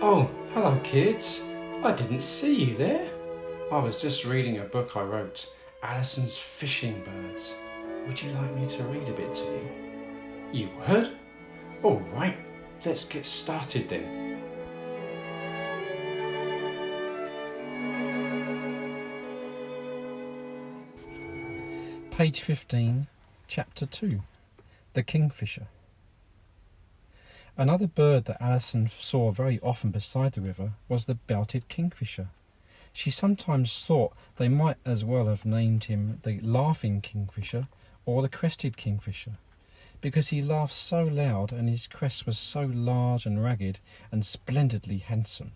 Oh, hello kids. I didn't see you there. I was just reading a book I wrote, Alison's Fishing Birds. Would you like me to read a bit to you? You would? All right, let's get started then. Page 15, Chapter 2, The Kingfisher. Another bird that Alison saw very often beside the river was the belted kingfisher. She sometimes thought they might as well have named him the laughing kingfisher or the crested kingfisher, because he laughed so loud and his crest was so large and ragged and splendidly handsome.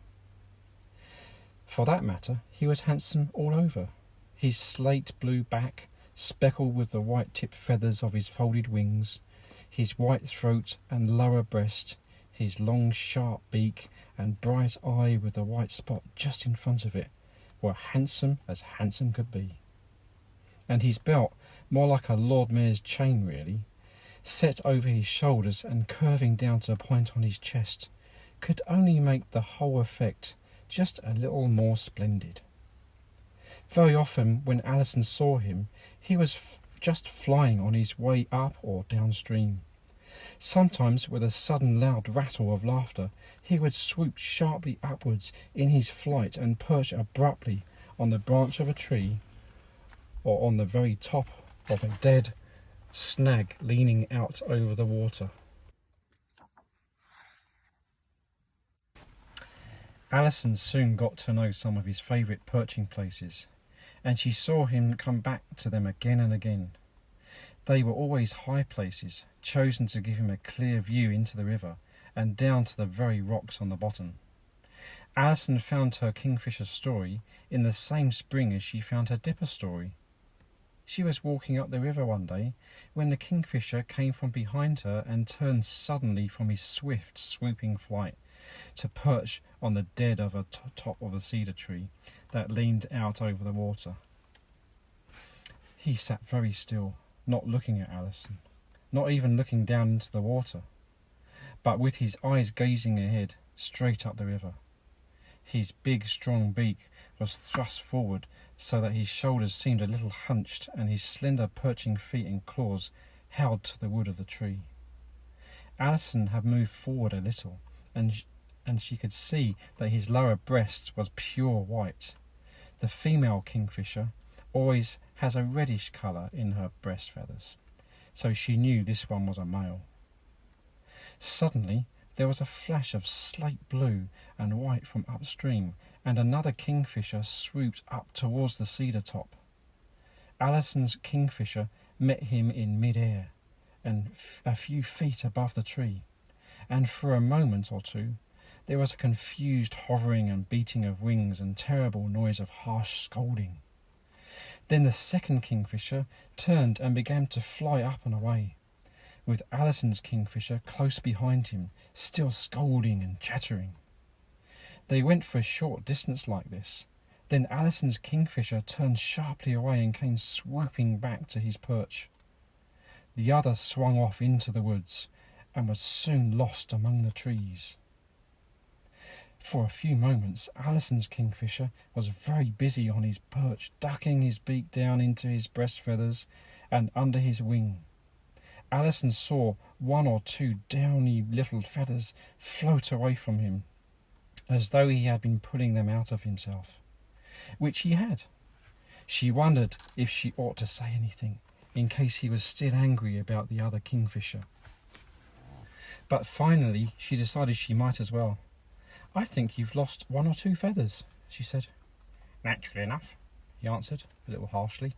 For that matter, he was handsome all over. His slate blue back, speckled with the white-tipped feathers of his folded wings, his white throat and lower breast, his long sharp beak and bright eye with the white spot just in front of it, were handsome as handsome could be. And his belt, more like a Lord Mayor's chain really, set over his shoulders and curving down to a point on his chest, could only make the whole effect just a little more splendid. Very often when Alison saw him, he was just flying on his way up or downstream. Sometimes, with a sudden loud rattle of laughter, he would swoop sharply upwards in his flight and perch abruptly on the branch of a tree or on the very top of a dead snag leaning out over the water. Alison soon got to know some of his favourite perching places, and she saw him come back to them again and again. They were always high places, chosen to give him a clear view into the river and down to the very rocks on the bottom. Alison found her kingfisher story in the same spring as she found her dipper story. She was walking up the river one day when the kingfisher came from behind her and turned suddenly from his swift, swooping flight to perch on the dead of a top of a cedar tree that leaned out over the water. He sat very still, not looking at Alison, not even looking down into the water, but with his eyes gazing ahead, straight up the river. His big, strong beak was thrust forward so that his shoulders seemed a little hunched and his slender perching feet and claws held to the wood of the tree. Alison had moved forward a little, and she could see that his lower breast was pure white. The female kingfisher always has a reddish colour in her breast feathers, so she knew this one was a male. Suddenly there was a flash of slate blue and white from upstream, and another kingfisher swooped up towards the cedar top. Alison's kingfisher met him in mid-air and a few feet above the tree, and for a moment or two there was a confused hovering and beating of wings and terrible noise of harsh scolding. Then the second kingfisher turned and began to fly up and away, with Alison's kingfisher close behind him, still scolding and chattering. They went for a short distance like this. Then Alison's kingfisher turned sharply away and came swooping back to his perch. The other swung off into the woods and was soon lost among the trees. For a few moments Alison's kingfisher was very busy on his perch, ducking his beak down into his breast feathers and under his wing. Alison saw one or two downy little feathers float away from him, as though he had been pulling them out of himself, which he had. She wondered if she ought to say anything, in case he was still angry about the other kingfisher. But finally she decided she might as well. "I think you've lost one or two feathers," she said. "Naturally enough," he answered, a little harshly.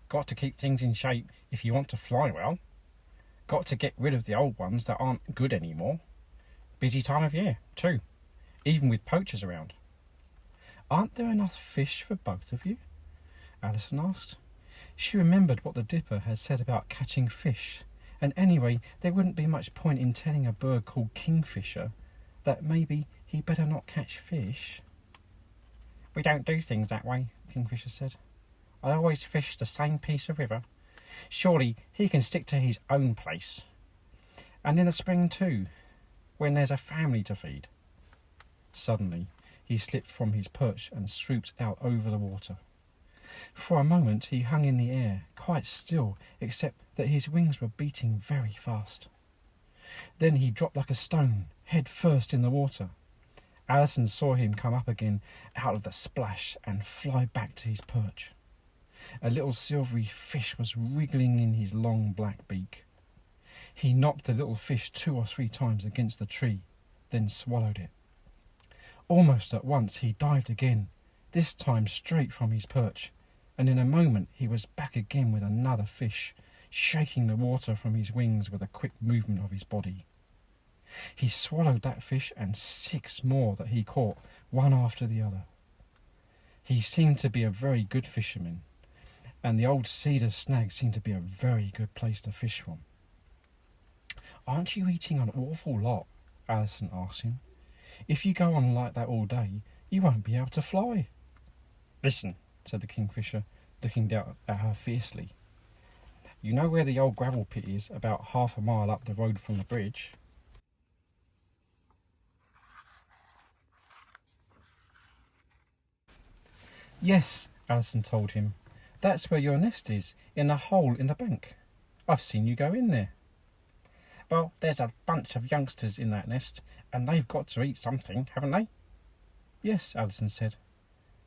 "Got to keep things in shape if you want to fly well. Got to get rid of the old ones that aren't good anymore. Busy time of year, too, even with poachers around." "Aren't there enough fish for both of you?" Alison asked. She remembered what the dipper had said about catching fish, and anyway there wouldn't be much point in telling a bird called Kingfisher that maybe he'd better not catch fish. "We don't do things that way," Kingfisher said. "I always fish the same piece of river. Surely he can stick to his own place. And in the spring too, when there's a family to feed." Suddenly, he slipped from his perch and swooped out over the water. For a moment he hung in the air, quite still, except that his wings were beating very fast. Then he dropped like a stone, head first in the water. Alison saw him come up again out of the splash and fly back to his perch. A little silvery fish was wriggling in his long black beak. He knocked the little fish 2 or 3 times against the tree, then swallowed it. Almost at once he dived again, this time straight from his perch, and in a moment he was back again with another fish, shaking the water from his wings with a quick movement of his body. He swallowed that fish and 6 more that he caught, one after the other. He seemed to be a very good fisherman, and the old cedar snag seemed to be a very good place to fish from. "Aren't you eating an awful lot?" Alison asked him. "If you go on like that all day, you won't be able to fly." "Listen," said the Kingfisher, looking down at her fiercely. "You know where the old gravel pit is, about half a mile up the road from the bridge?" "Yes," Alison told him. "That's where your nest is, in a hole in the bank. I've seen you go in there." "Well, there's a bunch of youngsters in that nest, and they've got to eat something, haven't they?" "Yes," Alison said.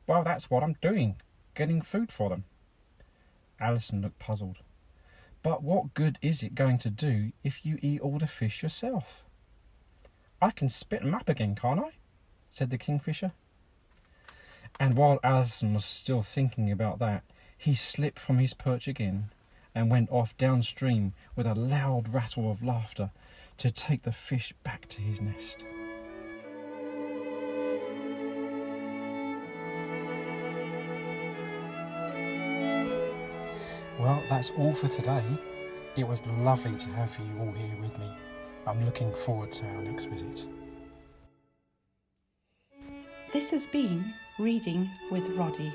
"Well, that's what I'm doing, getting food for them." Alison looked puzzled. "But what good is it going to do if you eat all the fish yourself?" "I can spit them up again, can't I?" said the Kingfisher. And while Alison was still thinking about that, he slipped from his perch again and went off downstream with a loud rattle of laughter to take the fish back to his nest. Well, that's all for today. It was lovely to have you all here with me. I'm looking forward to our next visit. This has been Reading with Roddy.